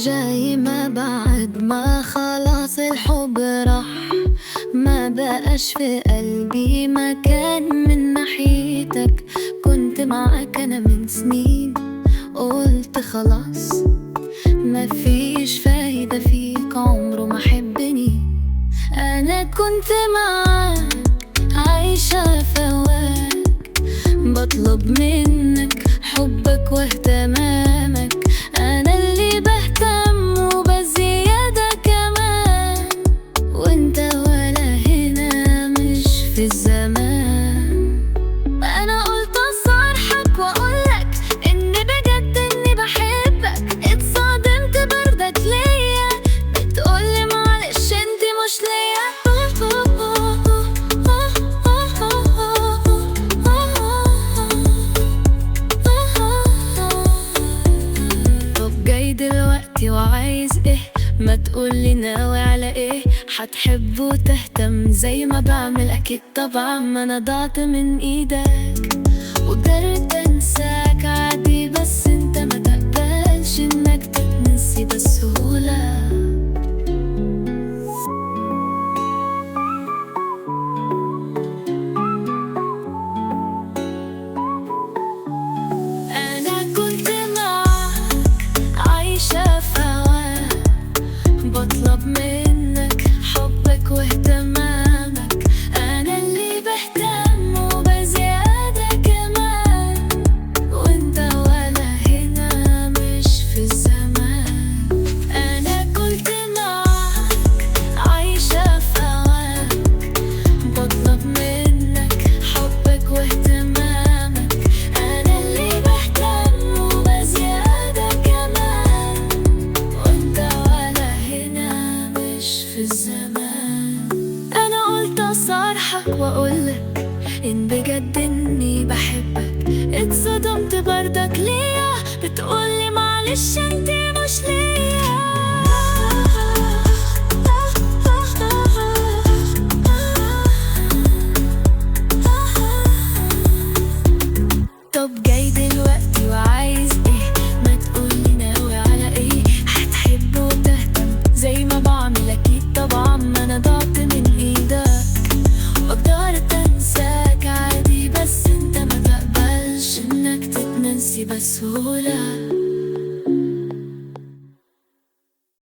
جاي ما بعد ما خلاص الحب راح، ما بقاش في قلبي مكان من ناحيتك. كنت معاك انا من سنين، قلت خلاص مفيش فايدة فيك، عمره ما حبني. انا كنت معاك عايشة في هواك، بطلب منك حبك واهتمامك. انا اللي بهتم وبزيادة كمان، وانت ولا هنا مش في الزمان. انا قلت اصارحك واقولك ان بجد اني بحبك، اتصدمت بردك ليا بتقولي معلش انت مش ليا. طب جاي دلوقتي وعايز ايه؟ ما تقولي ناوي على ايه؟ هتحب وتهتم زي ما بعمل اكيد طبعا، ما انا ضعت من ايدك وقدرت انساك عادي، بس انت ما تقبلش انك تتنسي بسهولة. انا كنت معاك عايشة في هواك، بطلب منك حبك واهتمامك. انا اللي بهتم وبزيادة كمان، وانت ولا هنا مش في الزمان. انا كنت معاك عايشة في هواك، بطلب منك حبك واهتمامك. انا اللي بهتم وبزيادة كمان، وانت ولا هنا مش في الزمان. انا قلت اصارحك واقولك ان بجد اني بحبك، اتصدمت بردك ليا بتقولي معلش انت مش ليا. طب جاي دلوقتي وعايز ايه؟ ما تقولي ناوي على ايه؟ هتحب وتهتم زي ما بعمل اكيد طبعا، ما انا ضعت من ايدك وقدرت انساك عادي، بس انت ما تقبلش انك تتنسي بسهولة.